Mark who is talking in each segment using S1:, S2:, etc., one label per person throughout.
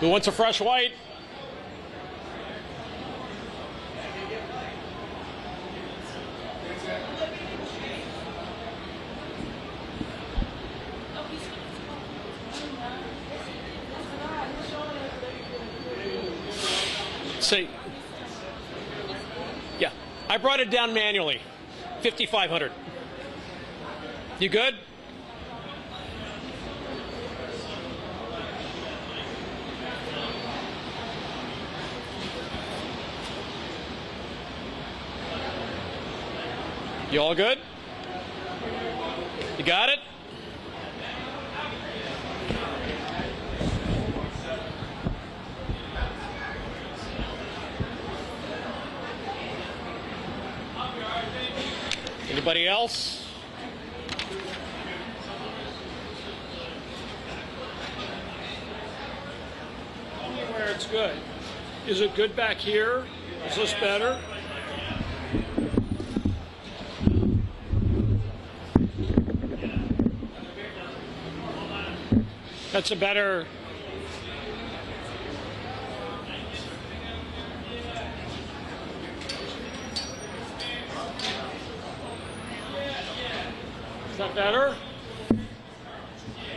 S1: Who wants a fresh white? See, yeah, I brought it down manually, 5,500. You good? You all good? You got it? Anybody else? Tell me where it's good. Is it good back here? Is this better? That's a better... Is that better?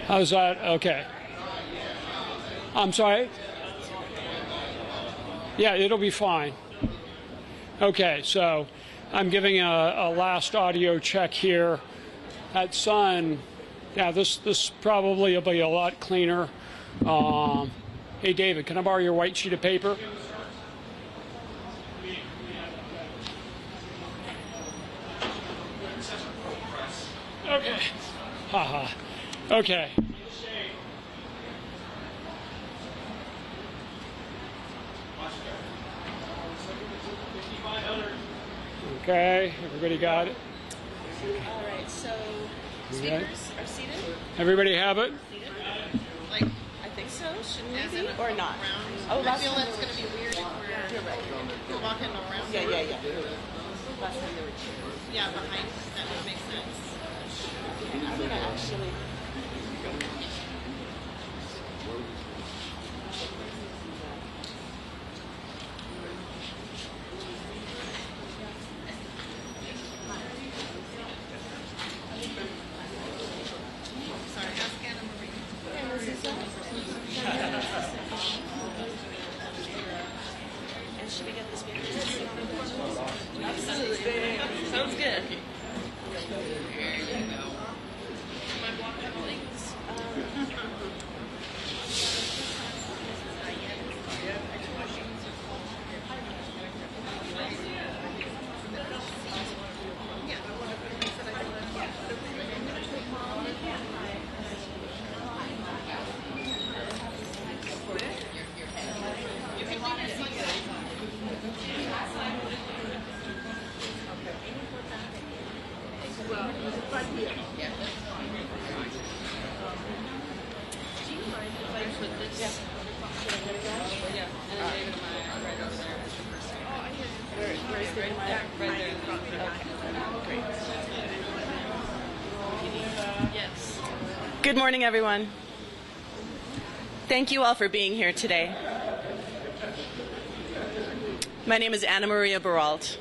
S1: How's that? Okay. I'm sorry? Yeah, it'll be fine. Okay, so I'm giving a last audio check here. That sun, yeah, this probably will be a lot cleaner. Hey, David, can I borrow your white sheet of paper? Okay. Haha. Okay. Okay, everybody got it?
S2: All right, so speakers are seated?
S1: Everybody have it?
S2: Seated? Like, I think so. Shouldn't we be? Or not? Oh, I feel that's going to be weird if we're walking around. Yeah. Last time there were chairs. Yeah, behind. That would make sense. Okay, I'm going to actually... Sounds good. Good morning, everyone. Thank you all for being here today. My name is Anna Maria Baralt.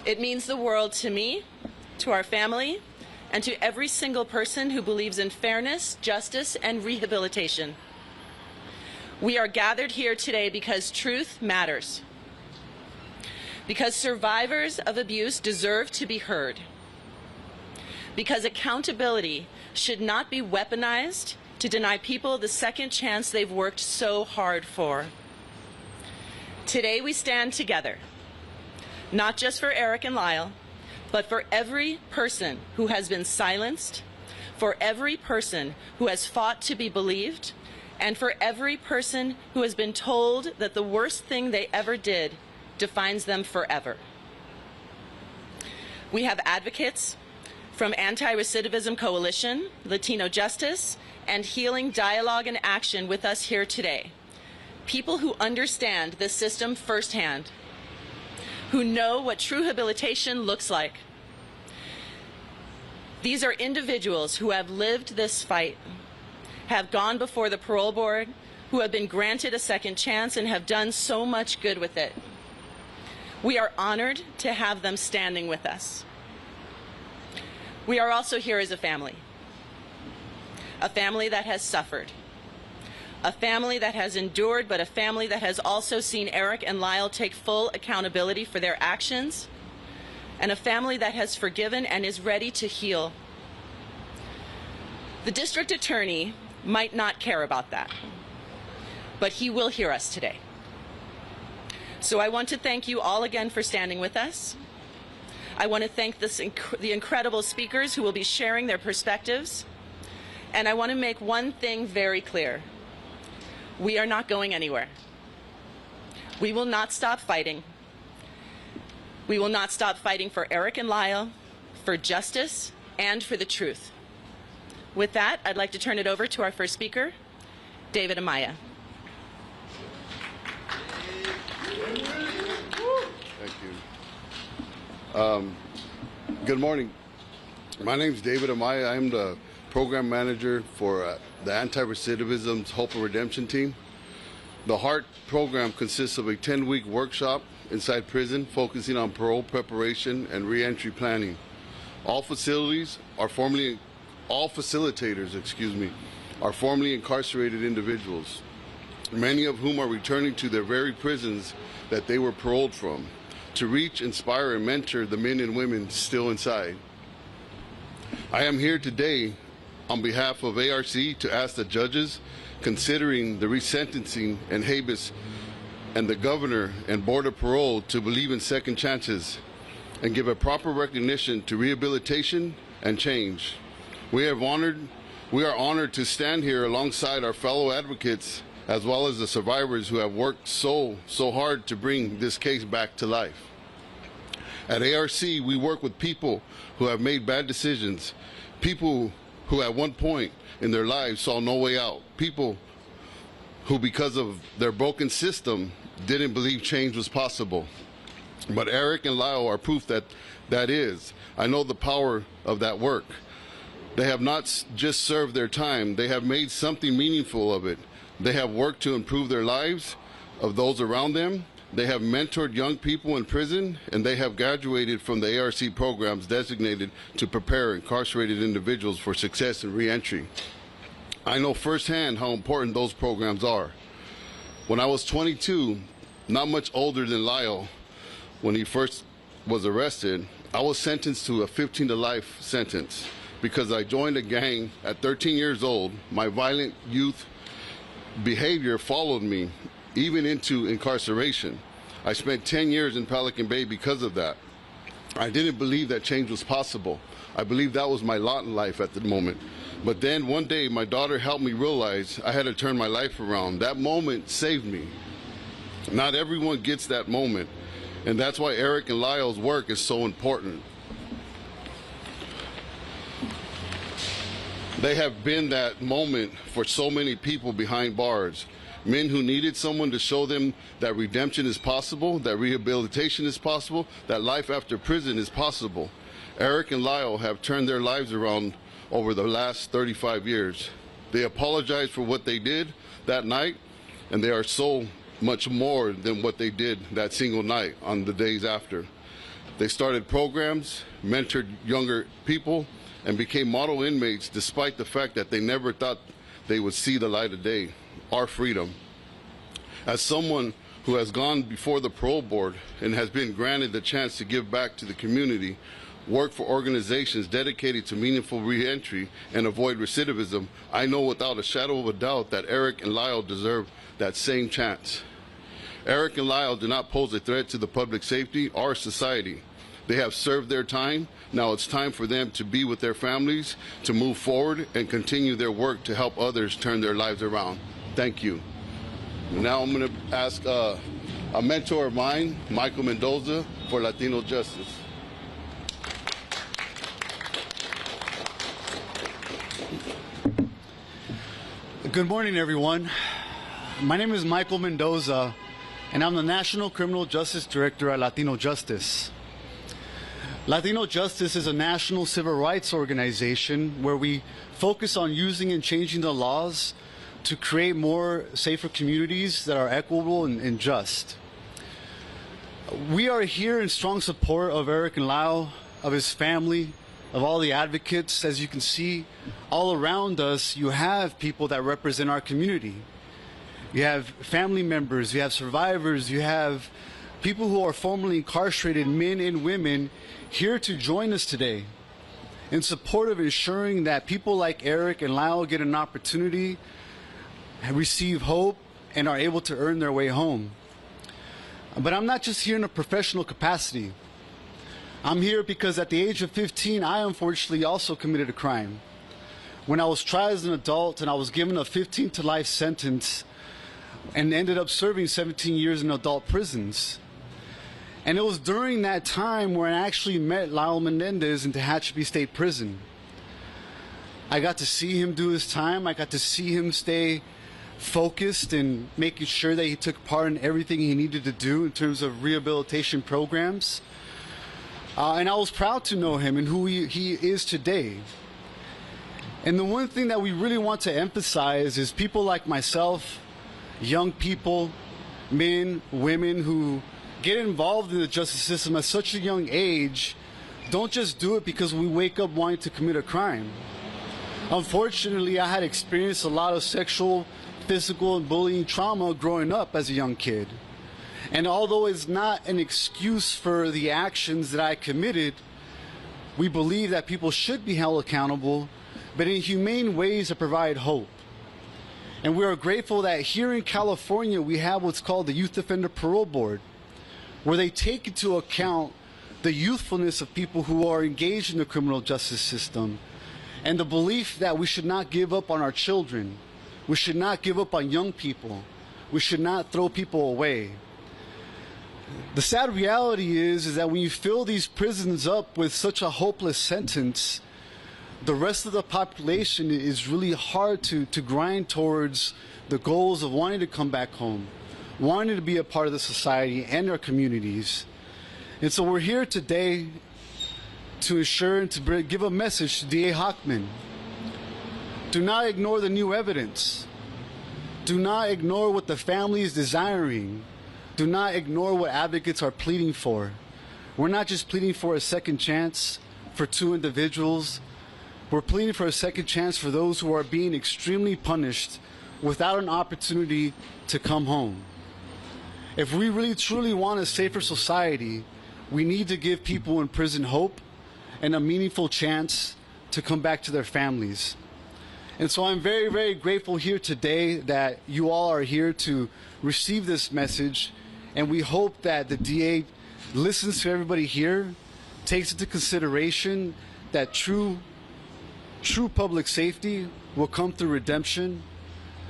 S2: It means the world to me, to our family, and to every single person who believes in fairness, justice, and rehabilitation. We are gathered here today because truth matters. Because survivors of abuse deserve to be heard. Because accountability should not be weaponized to deny people the second chance they've worked so hard for. Today we stand together, not just for Erik and Lyle, but for every person who has been silenced, for every person who has fought to be believed, and for every person who has been told that the worst thing they ever did defines them forever. We have advocates from Anti-Recidivism Coalition, Latino Justice, and Healing Dialogue and Action with us here today. People who understand this system firsthand, who know what true rehabilitation looks like. These are individuals who have lived this fight, have gone before the parole board, who have been granted a second chance and have done so much good with it. We are honored to have them standing with us. We are also here as a family that has suffered, a family that has endured, but a family that has also seen Erik and Lyle take full accountability for their actions, and a family that has forgiven and is ready to heal. The district attorney might not care about that, but he will hear us today. So I want to thank you all again for standing with us. I want to thank the incredible speakers who will be sharing their perspectives. And I want to make one thing very clear. We are not going anywhere. We will not stop fighting. We will not stop fighting for Erik and Lyle, for justice, and for the truth. With that, I'd like to turn it over to our first speaker, David Amaya.
S3: Thank you. Good morning. My name is David Amaya. I'm the program manager for the Anti-Recidivism's Hope and Redemption team. The HEART program consists of a 10-week workshop inside prison focusing on parole preparation and reentry planning. All facilitators are formerly incarcerated individuals, many of whom are returning to their very prisons that they were paroled from, to reach, inspire, and mentor the men and women still inside. I am here today on behalf of ARC to ask the judges considering the resentencing and habeas and the governor and board of parole to believe in second chances and give a proper recognition to rehabilitation and change. We are honored to stand here alongside our fellow advocates as well as the survivors who have worked so hard to bring this case back to life. At ARC, we work with people who have made bad decisions, people who at one point in their lives saw no way out, people who because of their broken system didn't believe change was possible. But Erik and Lyle are proof that that is. I know the power of that work. They have not just served their time, they have made something meaningful of it. They have worked to improve their lives of those around them. They have mentored young people in prison, and they have graduated from the ARC programs designated to prepare incarcerated individuals for success in reentry. I know firsthand how important those programs are. When I was 22, not much older than Lyle, when he first was arrested, I was sentenced to a 15 to life sentence because I joined a gang at 13 years old. My violent youth behavior followed me even into incarceration. I spent 10 years in Pelican Bay because of that. I didn't believe that change was possible. I believed that was my lot in life at the moment. But then one day my daughter helped me realize I had to turn my life around. That moment saved me. Not everyone gets that moment, and that's why Erik and Lyle's work is so important. They have been that moment for so many people behind bars. Men who needed someone to show them that redemption is possible, that rehabilitation is possible, that life after prison is possible. Erik and Lyle have turned their lives around over the last 35 years. They apologize for what they did that night, and they are so much more than what they did that single night on the days after. They started programs, mentored younger people, and became model inmates despite the fact that they never thought they would see the light of day. Our freedom. As someone who has gone before the parole board and has been granted the chance to give back to the community, work for organizations dedicated to meaningful reentry and avoid recidivism, I know without a shadow of a doubt that Erik and Lyle deserve that same chance. Erik and Lyle do not pose a threat to the public safety or society. They have served their time. Now it's time for them to be with their families, to move forward and continue their work to help others turn their lives around. Thank you. Now I'm going to ask a mentor of mine, Michael Mendoza, for Latino Justice.
S4: Good morning, everyone. My name is Michael Mendoza, and I'm the National Criminal Justice Director at Latino Justice. Latino Justice is a national civil rights organization where we focus on using and changing the laws to create more safer communities that are equitable and just. We are here in strong support of Erik and Lyle, of his family, of all the advocates. As you can see, all around us, you have people that represent our community. You have family members, you have survivors, you have people who are formerly incarcerated, men and women, here to join us today in support of ensuring that people like Erik and Lyle get an opportunity, receive hope, and are able to earn their way home. But I'm not just here in a professional capacity. I'm here because at the age of 15, I unfortunately also committed a crime. When I was tried as an adult and I was given a 15 to life sentence and ended up serving 17 years in adult prisons. And it was during that time where I actually met Lyle Menendez in Tehachapi State Prison. I got to see him do his time. I got to see him stay focused and making sure that he took part in everything he needed to do in terms of rehabilitation programs. And I was proud to know him and who he is today. And the one thing that we really want to emphasize is people like myself, young people, men, women who get involved in the justice system at such a young age, don't just do it because we wake up wanting to commit a crime. Unfortunately, I had experienced a lot of sexual, physical, and bullying trauma growing up as a young kid. And although it's not an excuse for the actions that I committed, we believe that people should be held accountable, but in humane ways that provide hope. And we are grateful that here in California we have what's called the Youth Offender Parole Board, where they take into account the youthfulness of people who are engaged in the criminal justice system and the belief that we should not give up on our children. We should not give up on young people. We should not throw people away. The sad reality is that when you fill these prisons up with such a hopeless sentence, the rest of the population is really hard to grind towards the goals of wanting to come back home, wanting to be a part of the society and our communities. And so we're here today to ensure and to give a message to DA Hochman. Do not ignore the new evidence. Do not ignore what the family is desiring. Do not ignore what advocates are pleading for. We're not just pleading for a second chance for two individuals. We're pleading for a second chance for those who are being extremely punished without an opportunity to come home. If we really truly want a safer society, we need to give people in prison hope and a meaningful chance to come back to their families. And so I'm very, very grateful here today that you all are here to receive this message, and we hope that the DA listens to everybody here, takes into consideration that true public safety will come through redemption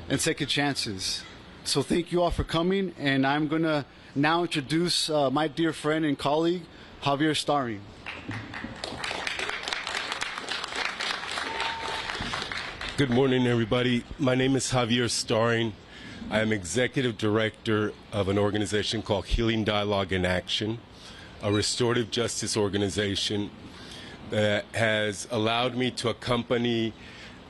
S4: and second chances. So thank you all for coming, and I'm going to now introduce my dear friend and colleague, Javier Starring.
S5: Good morning, everybody. My name is Javier Starring. I am executive director of an organization called Healing Dialogue in Action, a restorative justice organization that has allowed me to accompany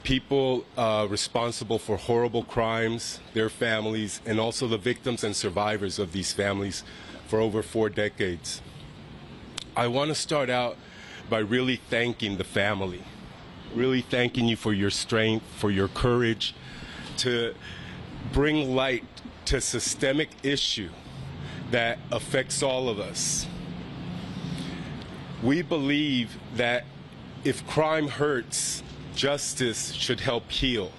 S5: people responsible for horrible crimes, their families, and also the victims and survivors of these families for over 4 decades. I want to start out by really thanking the family, really thanking you for your strength, for your courage to bring light to a systemic issue that affects all of us. We believe that if crime hurts, justice should help heal.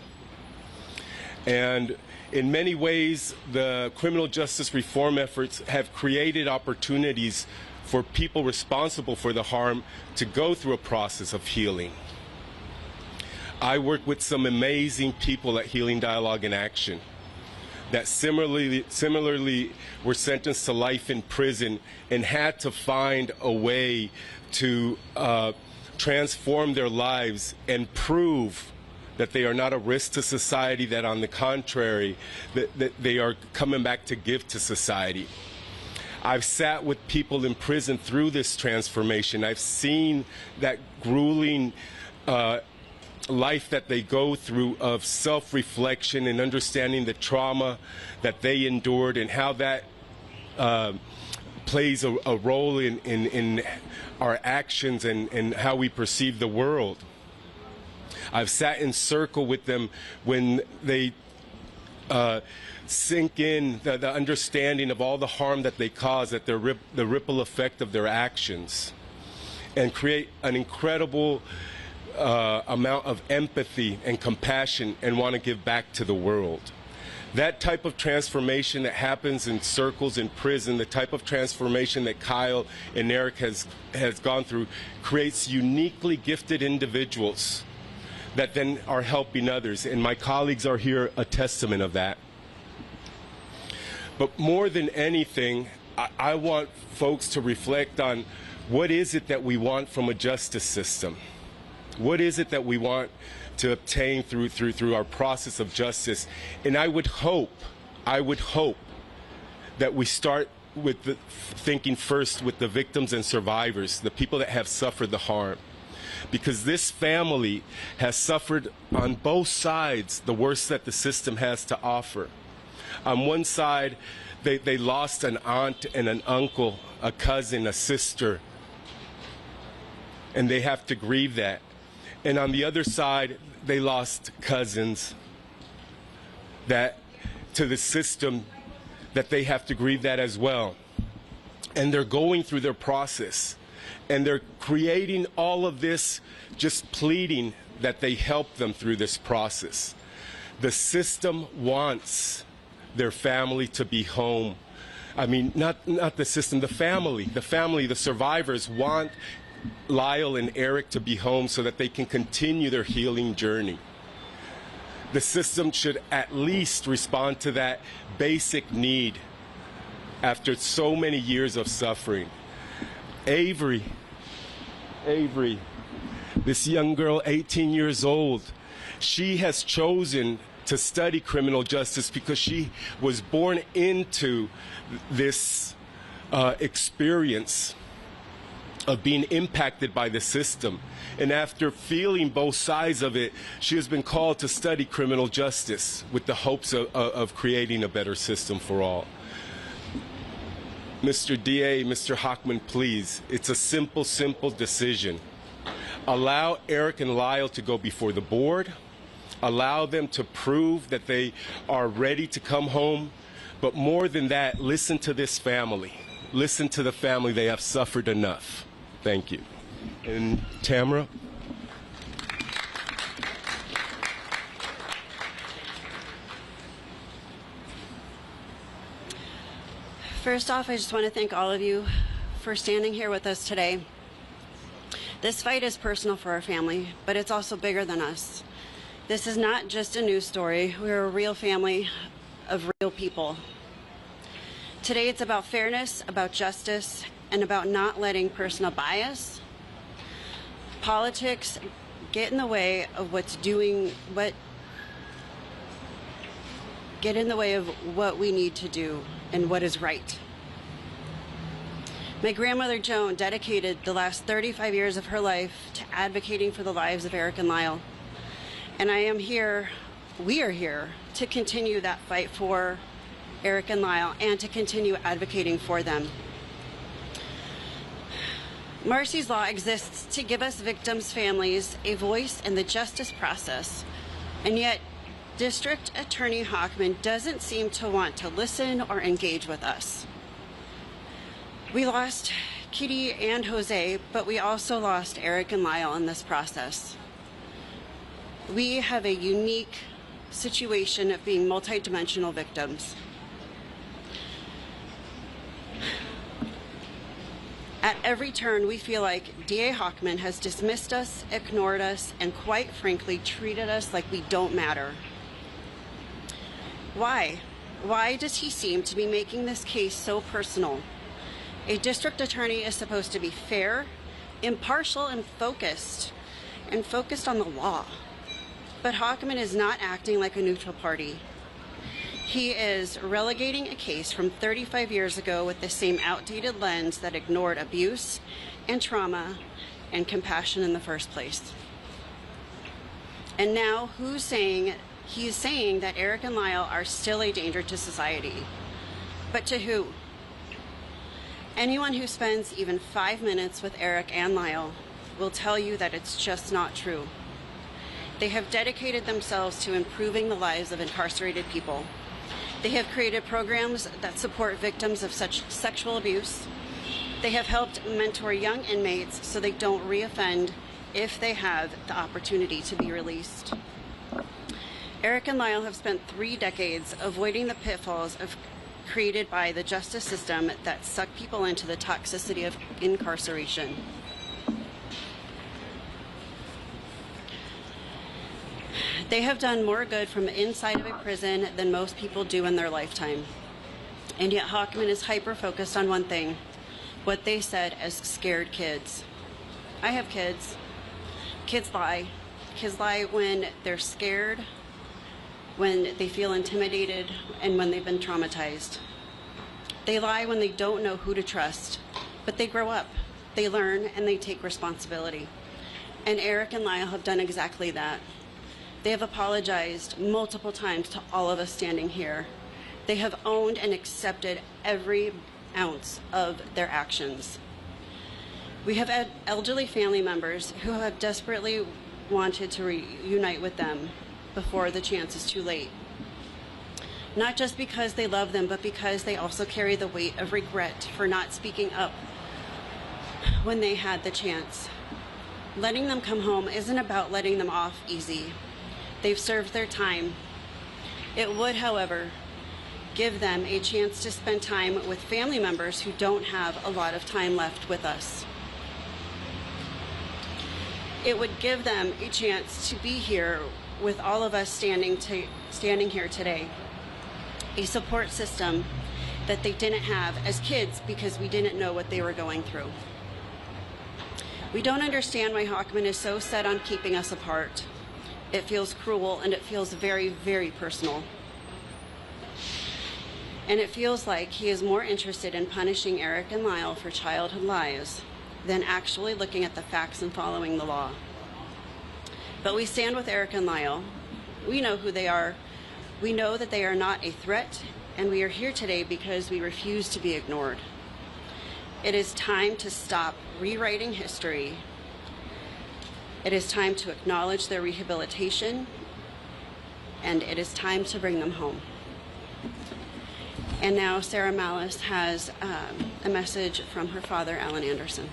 S5: And in many ways, the criminal justice reform efforts have created opportunities for people responsible for the harm to go through a process of healing. I work with some amazing people at Healing Dialogue in Action that similarly were sentenced to life in prison and had to find a way to transform their lives and prove that they are not a risk to society, that on the contrary, that they are coming back to give to society. I've sat with people in prison through this transformation. I've seen that grueling life that they go through of self-reflection and understanding the trauma that they endured and how that plays a role in our actions and how we perceive the world. I've sat in circle with them when they sink in the understanding of all the harm that they cause, that the ripple effect of their actions, and create an incredible amount of empathy and compassion and want to give back to the world. That type of transformation that happens in circles in prison, the type of transformation that Kyle and Erik has gone through, creates uniquely gifted individuals that then are helping others. And my colleagues are here a testament of that. But more than anything, I want folks to reflect on what is it that we want from a justice system? What is it that we want to obtain through our process of justice? And I would hope that we start with thinking first with the victims and survivors, the people that have suffered the harm. Because this family has suffered on both sides the worst that the system has to offer. On one side, they lost an aunt and an uncle, a cousin, a sister, and they have to grieve that. And on the other side, they lost cousins that to the system that they have to grieve that as well. And they're going through their process. And they're creating all of this, just pleading that they help them through this process. The system wants their family to be home. I mean, not the system, the family, the survivors want Lyle and Erik to be home so that they can continue their healing journey. The system should at least respond to that basic need after so many years of suffering. Avery, this young girl, 18 years old, she has chosen to study criminal justice because she was born into this experience of being impacted by the system. And after feeling both sides of it, she has been called to study criminal justice with the hopes of creating a better system for all. Mr. DA, Mr. Hochman, please, it's a simple decision. Allow Erik and Lyle to go before the board. Allow them to prove that they are ready to come home. But more than that, listen to this family. Listen to the family. They have suffered enough. Thank you. And Tamara?
S6: First off, I just want to thank all of you for standing here with us today. This fight is personal for our family, but it's also bigger than us. This is not just a news story. We're a real family of real people. Today it's about fairness, about justice, and about not letting personal bias, politics get in the way of what we need to do and what is right. My grandmother Joan dedicated the last 35 years of her life to advocating for the lives of Erik and Lyle. And we are here to continue that fight for Erik and Lyle and to continue advocating for them. Marcy's Law exists to give us victims' families a voice in the justice process, and yet District Attorney Hochman doesn't seem to want to listen or engage with us. We lost Kitty and Jose, but we also lost Erik and Lyle in this process. We have a unique situation of being multidimensional victims. At every turn, we feel like DA Hochman has dismissed us, ignored us, and quite frankly, treated us like we don't matter. Why? Why does he seem to be making this case so personal? A district attorney is supposed to be fair, impartial, and focused on the law. But Hochman is not acting like a neutral party. He is relegating a case from 35 years ago with the same outdated lens that ignored abuse and trauma and compassion in the first place. And now he's saying that Erik and Lyle are still a danger to society. But to who? Anyone who spends even 5 minutes with Erik and Lyle will tell you that it's just not true. They have dedicated themselves to improving the lives of incarcerated people. They have created programs that support victims of such sexual abuse. They have helped mentor young inmates so they don't reoffend if they have the opportunity to be released. Erik and Lyle have spent 3 decades avoiding the pitfalls created by the justice system that suck people into the toxicity of incarceration. They have done more good from the inside of a prison than most people do in their lifetime. And yet Hochman is hyper-focused on one thing, what they said as scared kids. I have kids. Kids lie. Kids lie when they're scared, when they feel intimidated, and when they've been traumatized. They lie when they don't know who to trust, but they grow up, they learn, and they take responsibility. And Erik and Lyle have done exactly that. They have apologized multiple times to all of us standing here. They have owned and accepted every ounce of their actions. We have had elderly family members who have desperately wanted to reunite with them before the chance is too late. Not just because they love them, but because they also carry the weight of regret for not speaking up when they had the chance. Letting them come home isn't about letting them off easy. They've served their time. It would, however, give them a chance to spend time with family members who don't have a lot of time left with us. It would give them a chance to be here with all of us standing here today. A support system that they didn't have as kids because we didn't know what they were going through. We don't understand why Hochman is so set on keeping us apart. It feels cruel and it feels very, very personal. And it feels like he is more interested in punishing Erik and Lyle for childhood lies than actually looking at the facts and following the law. But we stand with Erik and Lyle. We know who they are. We know that they are not a threat, and we are here today because we refuse to be ignored. It is time to stop rewriting history. It is time to acknowledge their rehabilitation, and it is time to bring them home. And now Sarah Malice has a message from her father, Alan Anderson.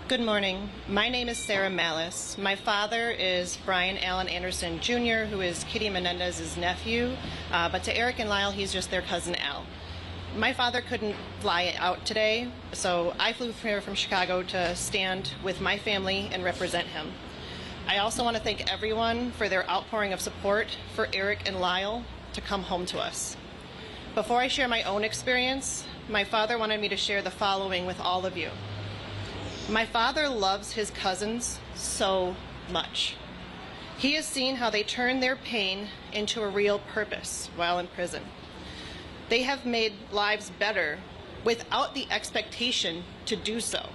S7: Good morning. My name is Sarah Malice. My father is Brian Allen Anderson Jr., who is Kitty Menendez's nephew, but to Erik and Lyle, he's just their cousin Al. My father couldn't fly out today, so I flew here from Chicago to stand with my family and represent him. I also want to thank everyone for their outpouring of support for Erik and Lyle to come home to us. Before I share my own experience, my father wanted me to share the following with all of you. My father loves his cousins so much. He has seen how they turn their pain into a real purpose while in prison. They have made lives better without the expectation to do so.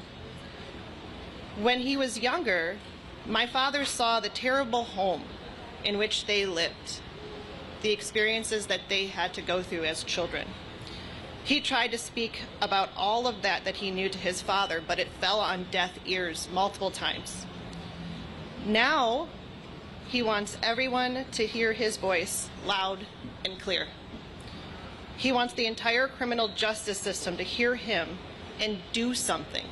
S7: When he was younger, my father saw the terrible home in which they lived, the experiences that they had to go through as children. He tried to speak about all of that he knew to his father, but it fell on deaf ears multiple times. Now, he wants everyone to hear his voice loud and clear. He wants the entire criminal justice system to hear him and do something.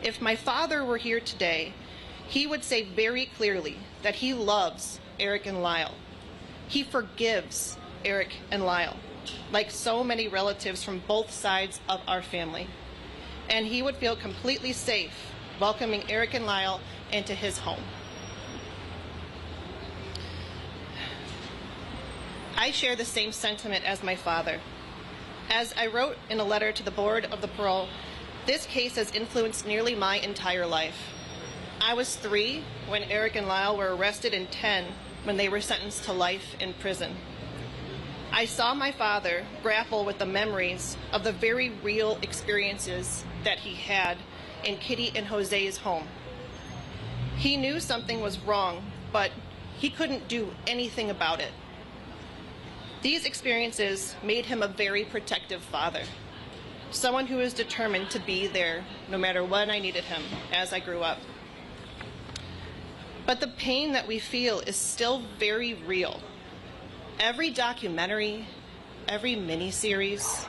S7: If my father were here today, he would say very clearly that he loves Erik and Lyle. He forgives Erik and Lyle, like so many relatives from both sides of our family. And he would feel completely safe welcoming Erik and Lyle into his home. I share the same sentiment as my father. As I wrote in a letter to the board of the parole, this case has influenced nearly my entire life. I was 3 when Erik and Lyle were arrested and 10 when they were sentenced to life in prison. I saw my father grapple with the memories of the very real experiences that he had in Kitty and Jose's home. He knew something was wrong, but he couldn't do anything about it. These experiences made him a very protective father, someone who was determined to be there no matter when I needed him as I grew up. But the pain that we feel is still very real. Every documentary, every miniseries,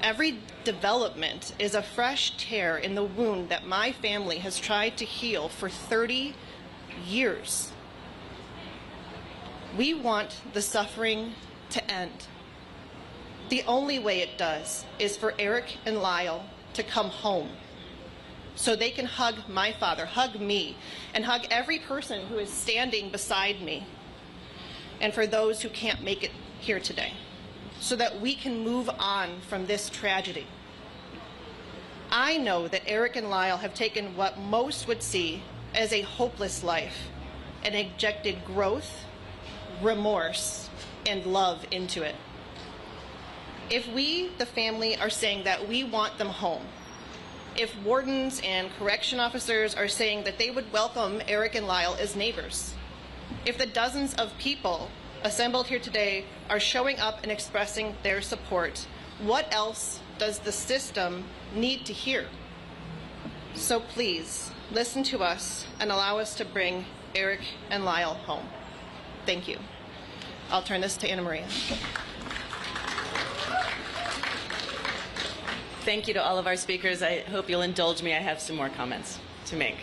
S7: every development is a fresh tear in the wound that my family has tried to heal for 30 years. We want the suffering to end. The only way it does is for Erik and Lyle to come home so they can hug my father, hug me, and hug every person who is standing beside me, and for those who can't make it here today, so that we can move on from this tragedy. I know that Erik and Lyle have taken what most would see as a hopeless life and injected growth, remorse, and love into it. If we, the family, are saying that we want them home, if wardens and correction officers are saying that they would welcome Erik and Lyle as neighbors, if the dozens of people assembled here today are showing up and expressing their support, what else does the system need to hear? So please, listen to us and allow us to bring Erik and Lyle home. Thank you. I'll turn this to Anna Maria.
S2: Thank you to all of our speakers. I hope you'll indulge me. I have some more comments to make.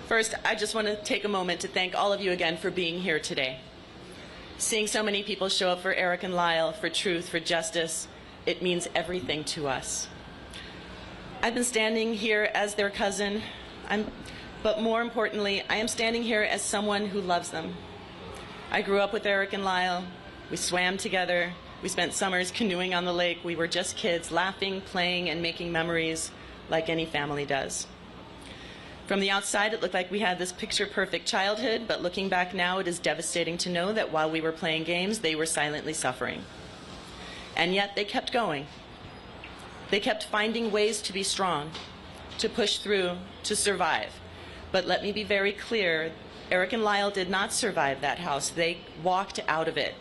S2: First, I just want to take a moment to thank all of you again for being here today. Seeing so many people show up for Erik and Lyle, for truth, for justice, it means everything to us. I've been standing here as their cousin, but more importantly, I am standing here as someone who loves them. I grew up with Erik and Lyle. We swam together. We spent summers canoeing on the lake. We were just kids, laughing, playing, and making memories like any family does. From the outside, it looked like we had this picture-perfect childhood, but looking back now, it is devastating to know that while we were playing games, they were silently suffering. And yet, they kept going. They kept finding ways to be strong, to push through, to survive. But let me be very clear, Erik and Lyle did not survive that house. They walked out of it.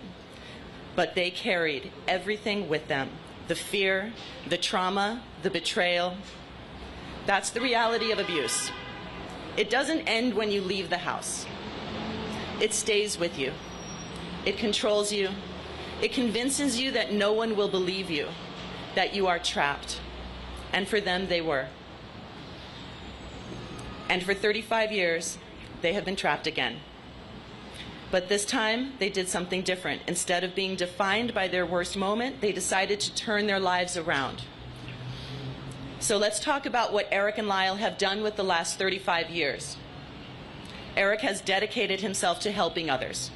S2: But they carried everything with them, the fear, the trauma, the betrayal. That's the reality of abuse. It doesn't end when you leave the house. It stays with you. It controls you. It convinces you that no one will believe you, that you are trapped. And for them, they were. And for 35 years, they have been trapped again. But this time, they did something different. Instead of being defined by their worst moment, they decided to turn their lives around. So let's talk about what Erik and Lyle have done with the last 35 years. Erik has dedicated himself to helping others.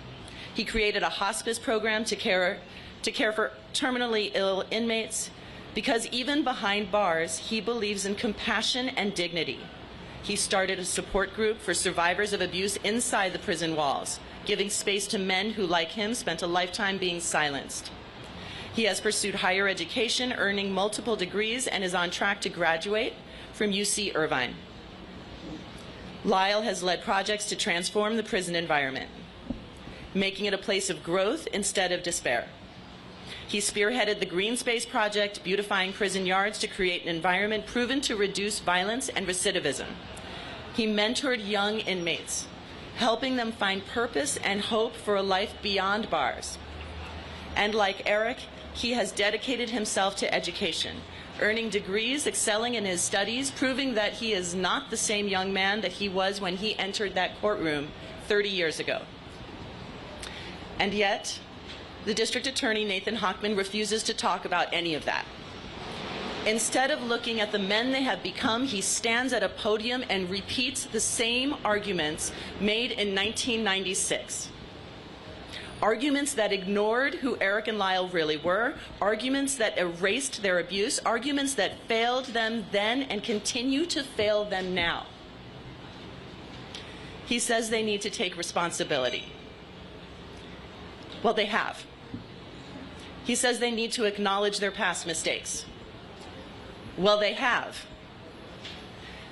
S2: He created a hospice program to care for terminally ill inmates, because even behind bars, he believes in compassion and dignity. He started a support group for survivors of abuse inside the prison walls, giving space to men who, like him, spent a lifetime being silenced. He has pursued higher education, earning multiple degrees, and is on track to graduate from UC Irvine. Lyle has led projects to transform the prison environment, making it a place of growth instead of despair. He spearheaded the Green Space Project, beautifying prison yards to create an environment proven to reduce violence and recidivism. He mentored young inmates, helping them find purpose and hope for a life beyond bars. And like Erik, he has dedicated himself to education, earning degrees, excelling in his studies, proving that he is not the same young man that he was when he entered that courtroom 30 years ago. And yet, the District Attorney Nathan Hochman refuses to talk about any of that. Instead of looking at the men they have become, he stands at a podium and repeats the same arguments made in 1996. Arguments that ignored who Erik and Lyle really were, arguments that erased their abuse, arguments that failed them then and continue to fail them now. He says they need to take responsibility. Well, they have. He says they need to acknowledge their past mistakes. Well, they have.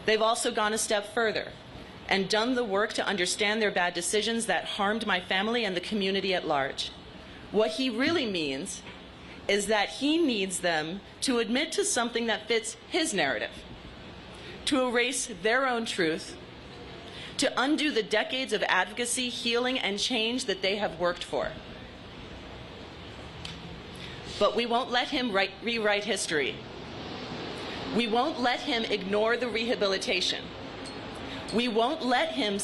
S2: They've also gone a step further and done the work to understand their bad decisions that harmed my family and the community at large. What he really means is that he needs them to admit to something that fits his narrative, to erase their own truth, to undo the decades of advocacy, healing, and change that they have worked for. But we won't let him rewrite history. We won't let him ignore the rehabilitation. We won't let him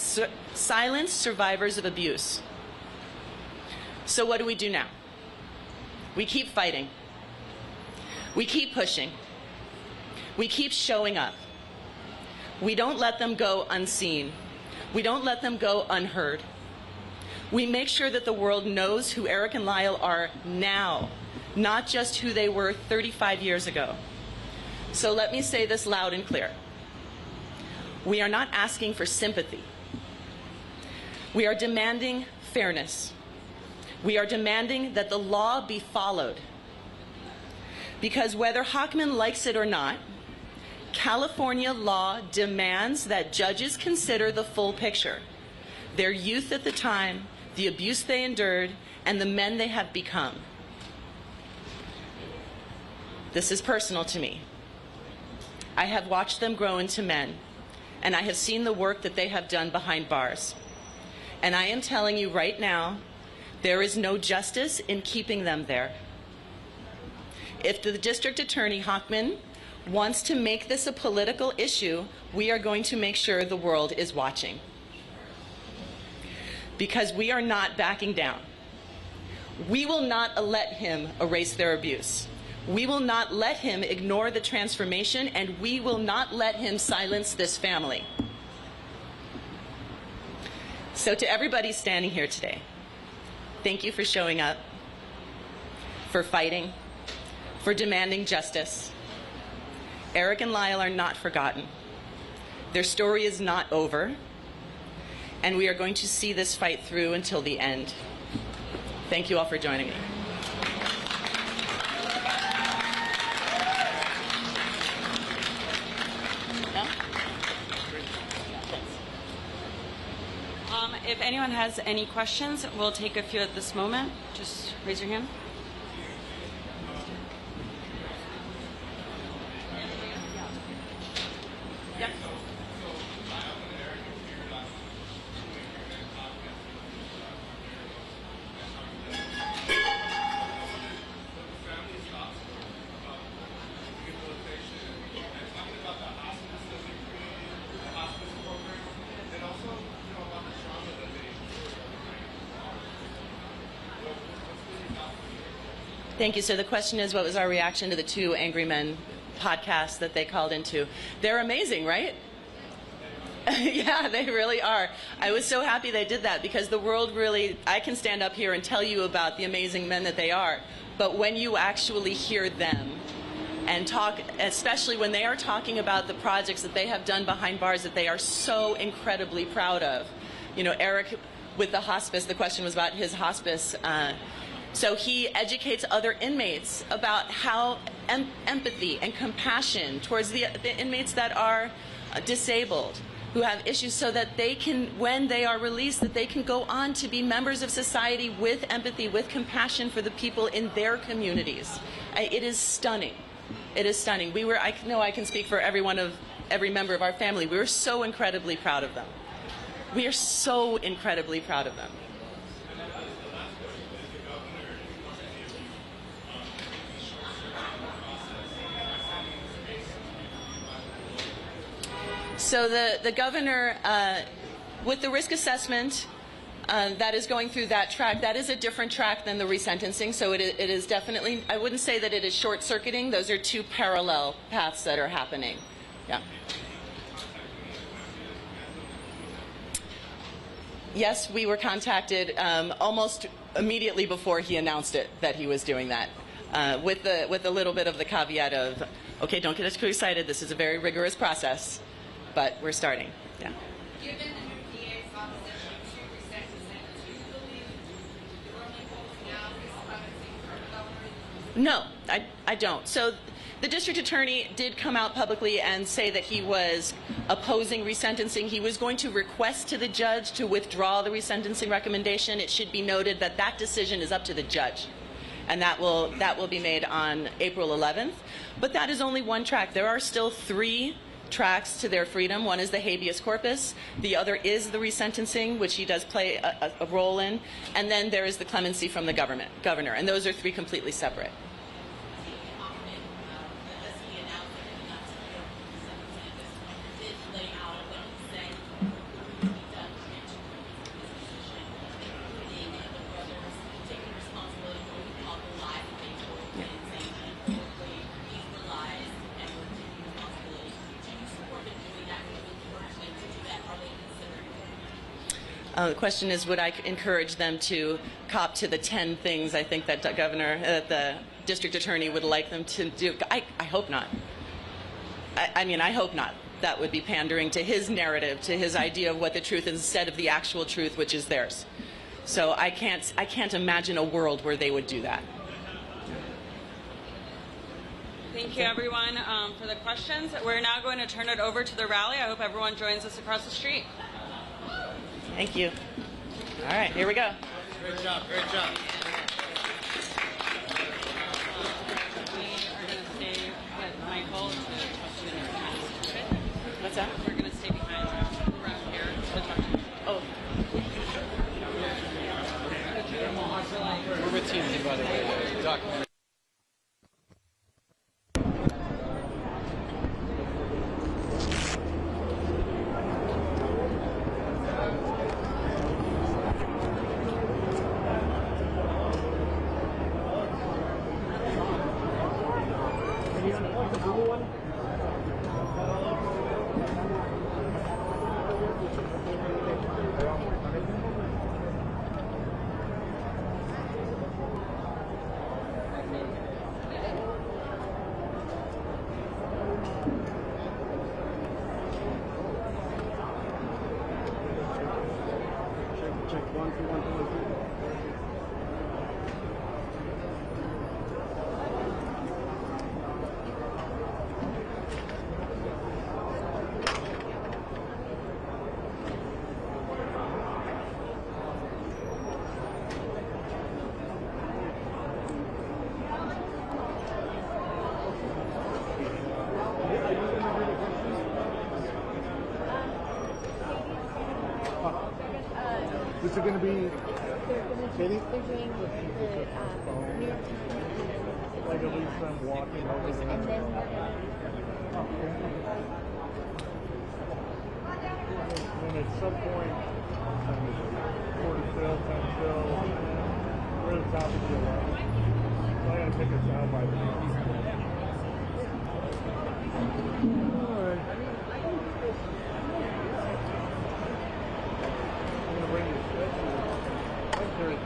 S2: silence survivors of abuse. So what do we do now? We keep fighting. We keep pushing. We keep showing up. We don't let them go unseen. We don't let them go unheard. We make sure that the world knows who Erik and Lyle are now, not just who they were 35 years ago. So let me say this loud and clear. We are not asking for sympathy. We are demanding fairness. We are demanding that the law be followed. Because whether Hochman likes it or not, California law demands that judges consider the full picture: their youth at the time, the abuse they endured, and the men they have become. This is personal to me. I have watched them grow into men, and I have seen the work that they have done behind bars. And I am telling you right now, there is no justice in keeping them there. If the District Attorney Hochman wants to make this a political issue, we are going to make sure the world is watching. Because we are not backing down. We will not let him erase their abuse. We will not let him ignore the transformation, and we will not let him silence this family. So to everybody standing here today, thank you for showing up, for fighting, for demanding justice. Erik and Lyle are not forgotten. Their story is not over, and we are going to see this fight through until the end. Thank you all for joining me.
S6: If anyone has any questions, we'll take a few at this moment. Just raise your hand. Yep.
S2: Thank you. So the question is, what was our reaction to the two Angry Men podcasts that they called into? They're amazing, right? Yeah, they really are. I was so happy they did that, because the world really, I can stand up here and tell you about the amazing men that they are, but when you actually hear them and talk, especially when they are talking about the projects that they have done behind bars that they are so incredibly proud of. You know, Erik with the hospice, the question was about his hospice. So he educates other inmates about how empathy and compassion towards the inmates that are disabled, who have issues, so that they can, when they are released, that they can go on to be members of society with empathy, with compassion for the people in their communities. It is stunning. It is stunning. I know I can speak for every member of our family. We were so incredibly proud of them. We are so incredibly proud of them. So the governor, with the risk assessment that is going through that track, that is a different track than the resentencing. So it is definitely, I wouldn't say that it is short-circuiting. Those are two parallel paths that are happening. Yeah. Yes, we were contacted almost immediately before he announced it, that he was doing that, with a little bit of the caveat of, okay, don't get us too excited. This is a very rigorous process. But we're starting. Yeah.
S8: Given the DA's opposition to resentencing, do you believe the ruling holds now is promising for the governor?
S2: No, I don't. So The district attorney did come out publicly and say that he was opposing resentencing. He was going to request to the judge to withdraw the resentencing recommendation. It should be noted that that decision is up to the judge, and that will be made on April 11th. But that is only one track. There are still 3 tracks to their freedom. One is the habeas corpus. The other is the resentencing, which he does play a role in. And then there is the clemency from the governor. And those are 3 completely separate. The question is, would I encourage them to cop to the 10 things I think that the district attorney would like them to do? I hope not. I mean, I hope not. That would be pandering to his narrative, to his idea of what the truth is, instead of the actual truth, which is theirs. So I can't imagine a world where they would do that.
S9: Thank you, everyone, for the questions. We're now going to turn it over to the rally. I hope everyone joins us across the street.
S2: Thank you. All right, here we go.
S4: Great job, great job.
S9: We are going to stay with Michael.
S2: What's that?
S9: We're going to stay behind around here to talk.
S2: Oh.
S10: We're with TMZ, by the way. The documentary.
S11: Is it going to be Katie?
S12: They're doing the New York Times.
S11: Like at least I'm walking over there.
S12: And then we're
S11: And then at some point, quarter till, 10 till, we're at the top of the 11. So I got to take us down by the All right. I'm going to bring you a stretcher. I'm carrying the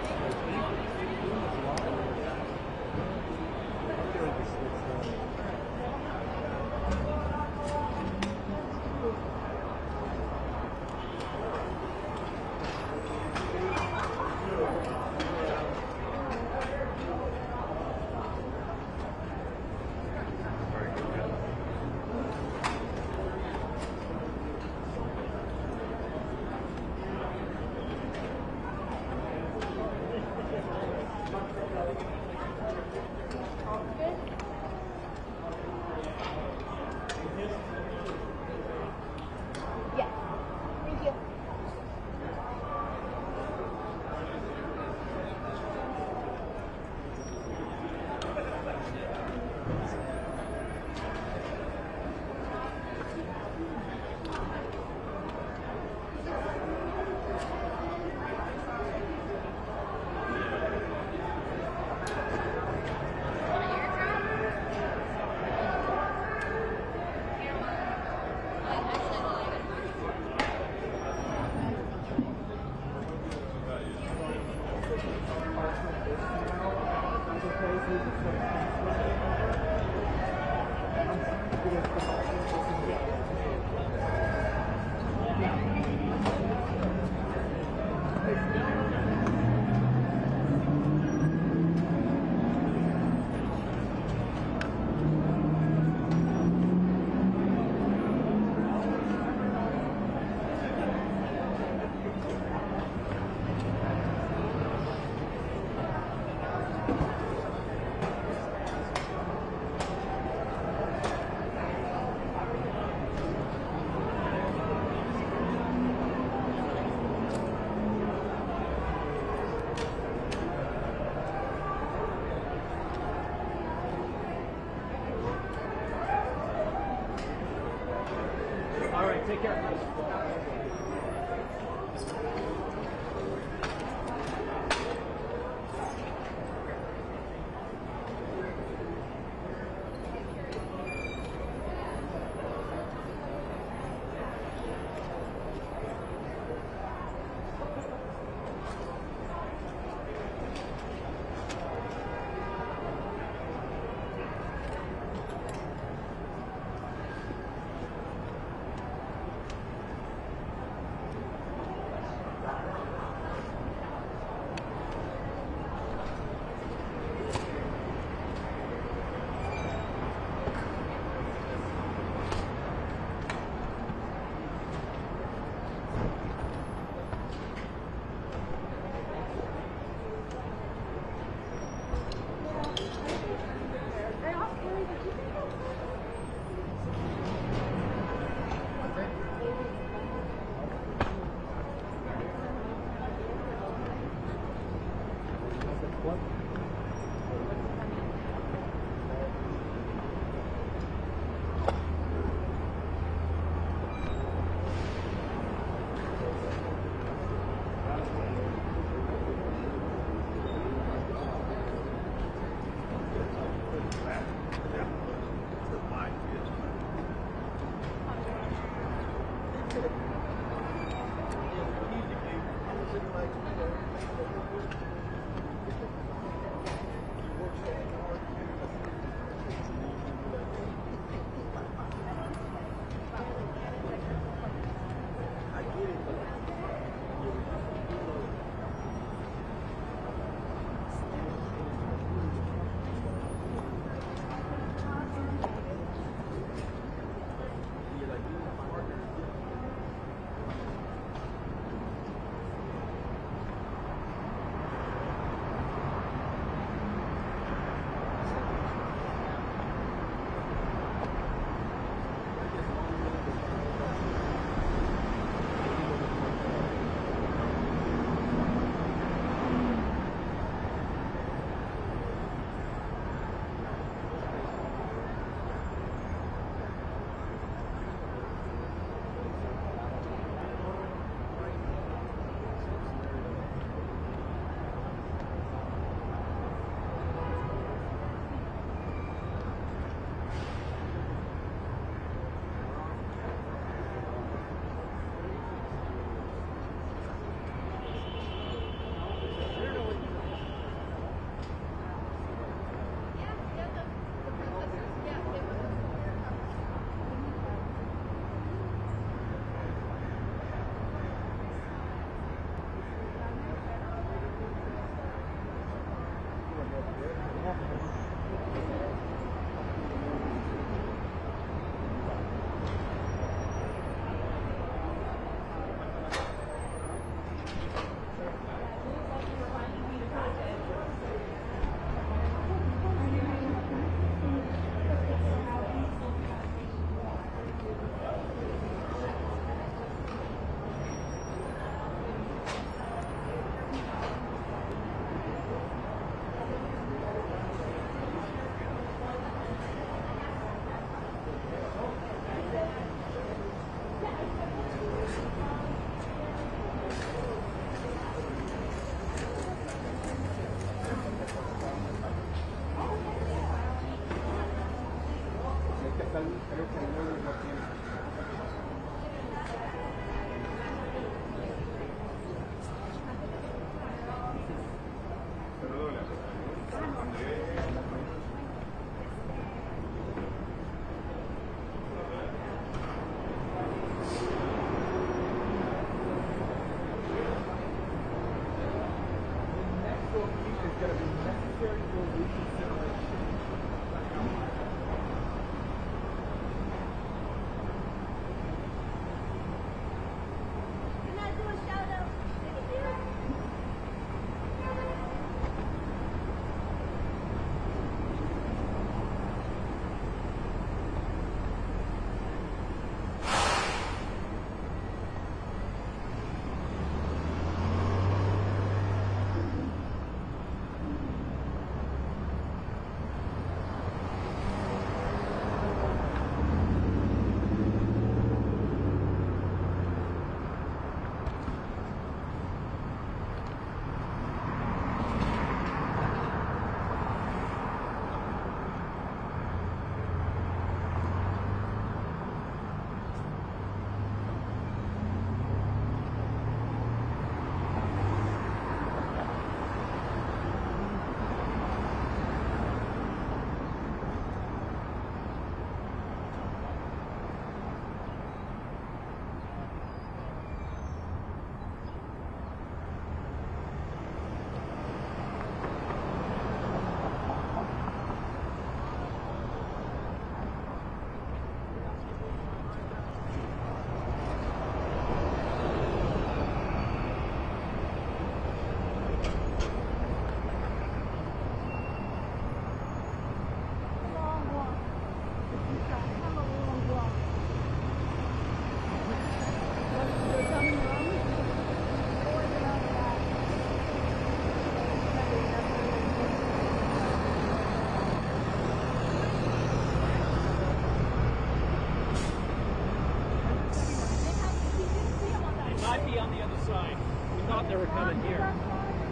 S11: rather hear.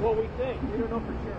S11: What we think. We don't know for sure.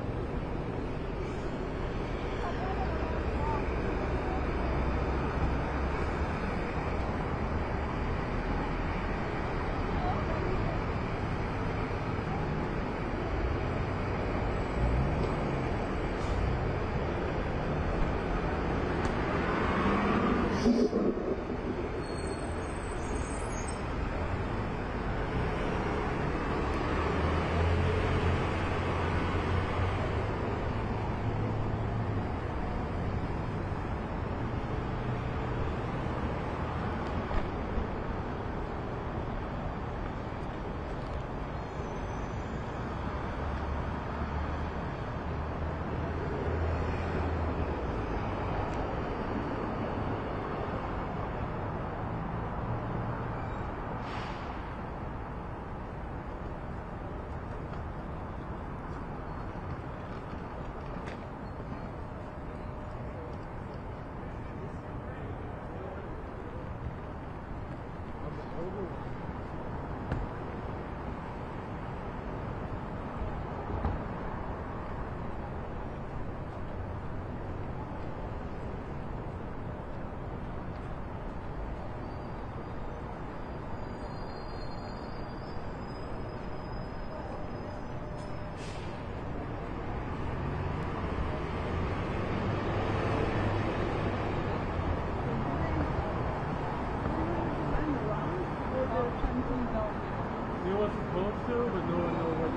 S11: They were supposed to, but no one knows what.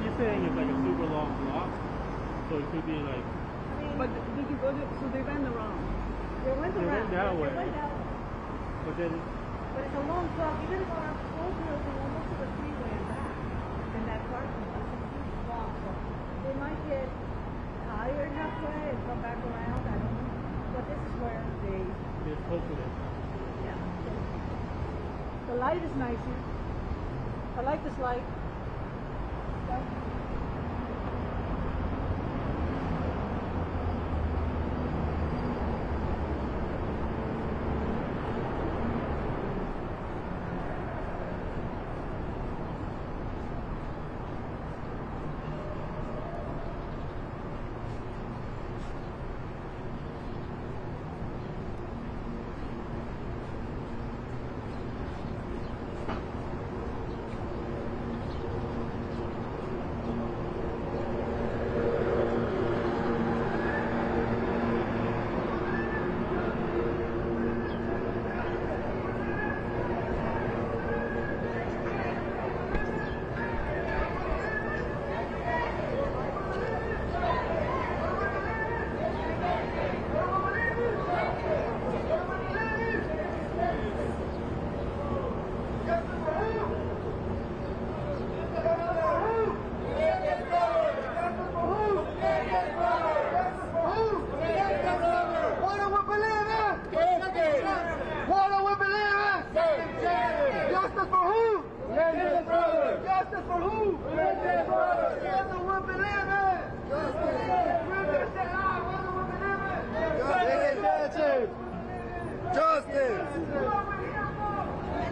S11: She's saying it's like a super long block, so it could be like.
S13: But did you go to? So they went around. They went around.
S11: That way.
S13: They went that way.
S11: But then.
S13: But it's a long block. You're gonna go around closer than almost to the freeway and back. In that parking lot, it's a huge block. So they might get tired halfway and come back around. I don't know. But this is where they.
S11: It's hopefully.
S13: Yeah. The light is nice here. I like this light.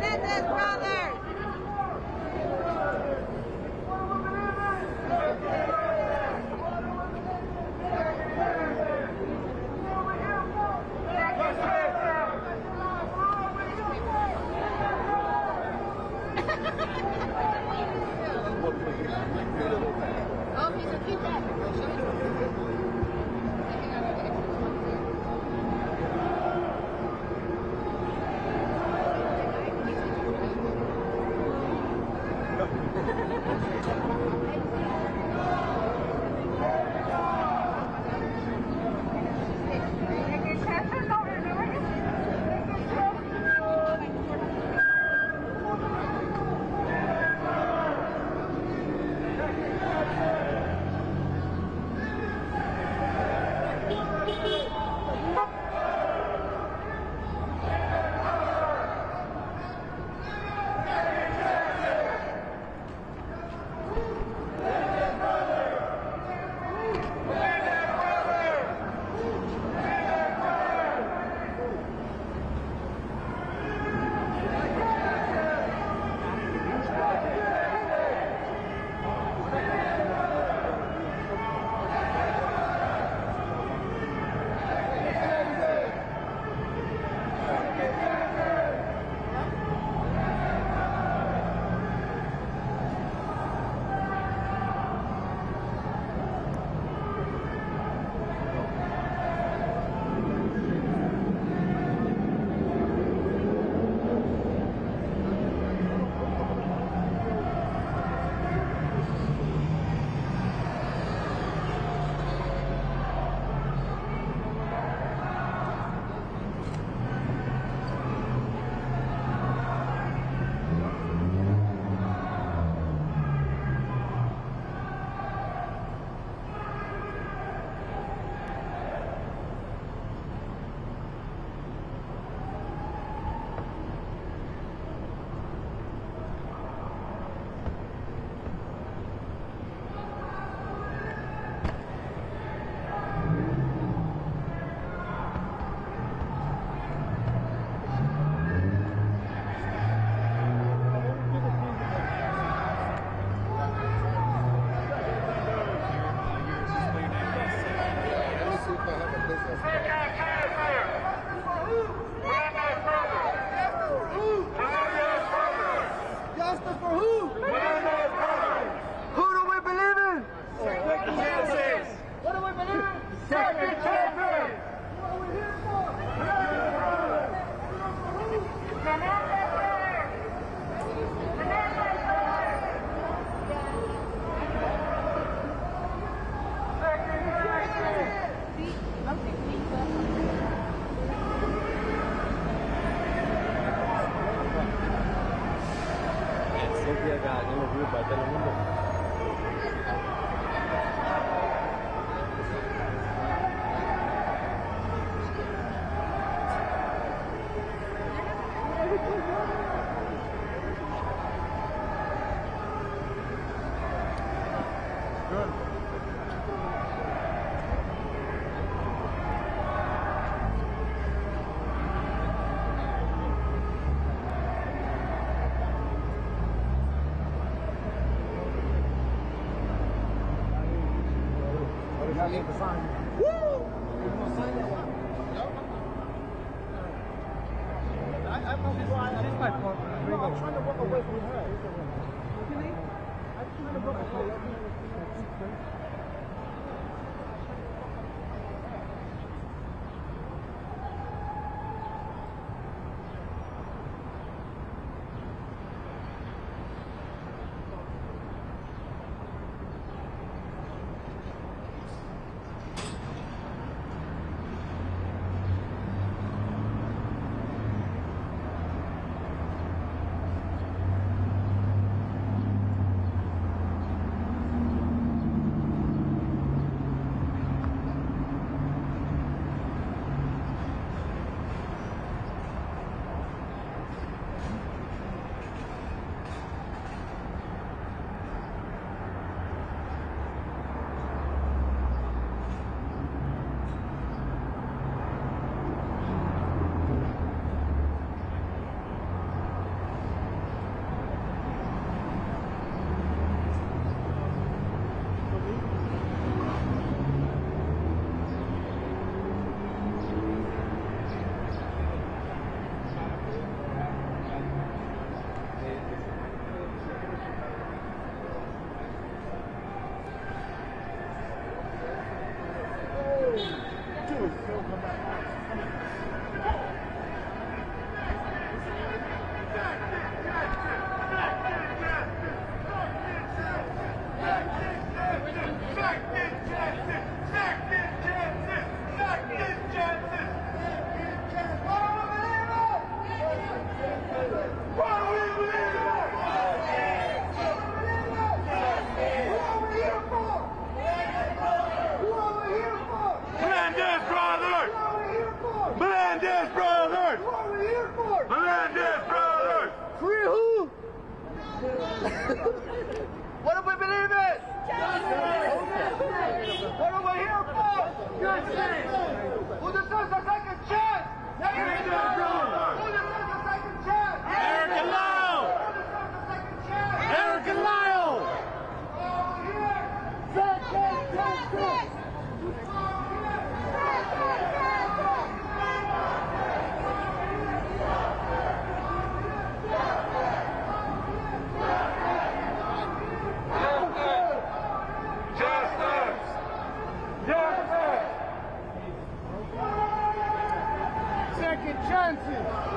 S8: Menendez brothers! Oh, he's a cute guy.
S11: Good.
S14: What do we believe in? What are we here for? Who deserves a second chance? Who deserves a second chance?
S15: Erik and Lyle!
S14: Who deserves a second chance?
S15: Erik and Lyle!
S14: Second justice!
S15: Second chances!
S14: Second chances!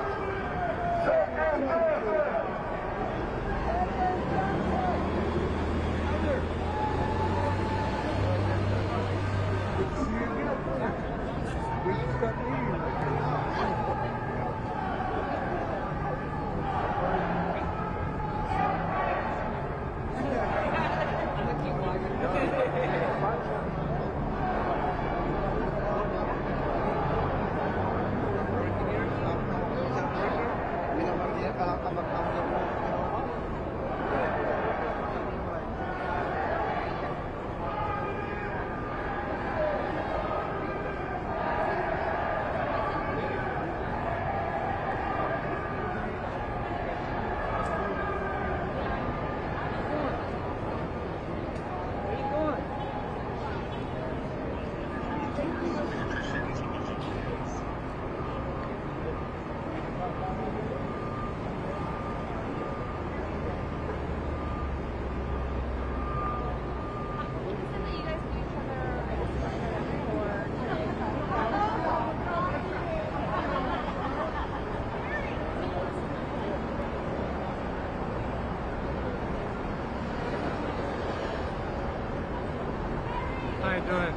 S11: How you doing?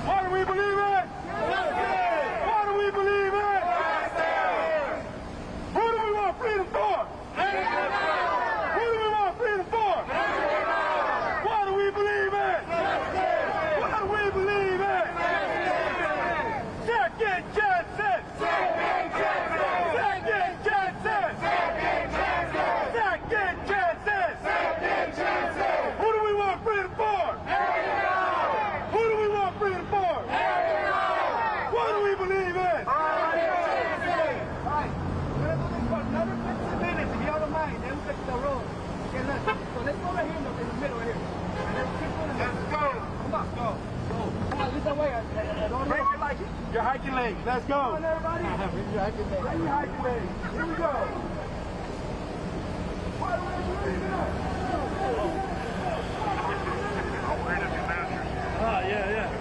S15: Why do we believe it? Why do we believe it? Who do we want freedom for? Who do we want freedom for? Why do we believe it? Why do we believe it? Second chances! Second chances! Second chances! Second chances! Second chances! Who do we want freedom for? Who do we want freedom for? What do we believe in? All right. We're going to do this for another 15 minutes, if you don't mind. Then we'll fix the road. Okay, so let's go right here in the middle right here. And let's keep going. Let's go. Come on, go. Come on, this way. I don't break your legs. Your hiking legs. Let's go. Come on, everybody. Bring your hiking legs. Bring your hiking legs. Here we go. What do we believe in? Yeah.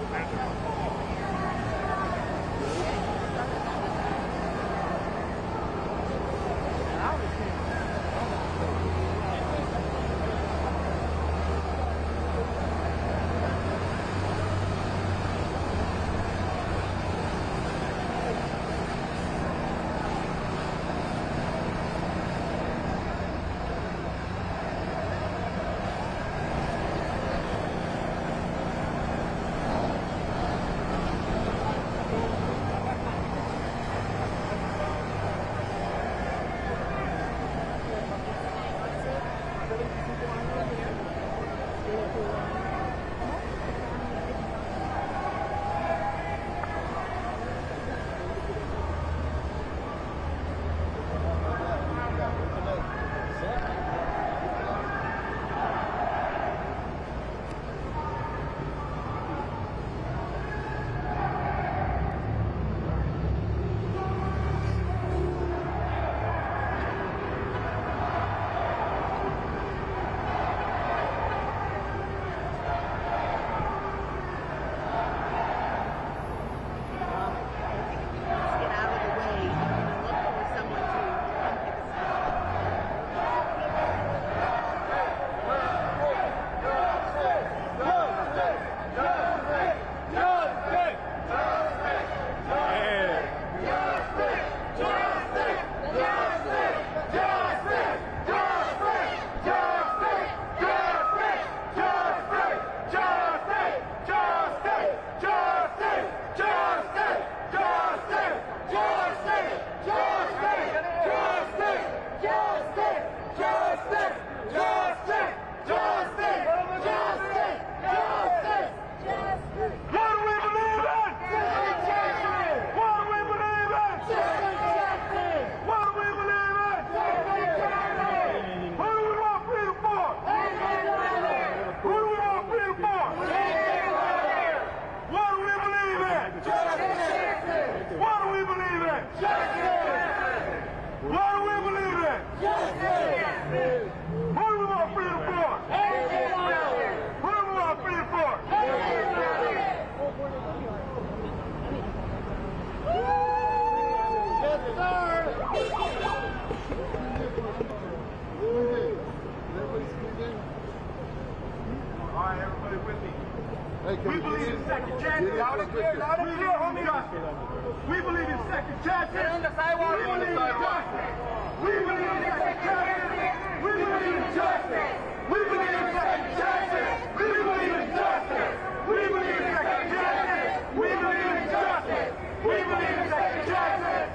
S15: We believe in second chances. Loud and clear, homie. We believe in second chances. On the sidewalk. We believe in justice. We believe in second chances. We believe in justice. We believe in second chances. We believe in justice. We believe in second chances. We believe in justice. We believe in second chances.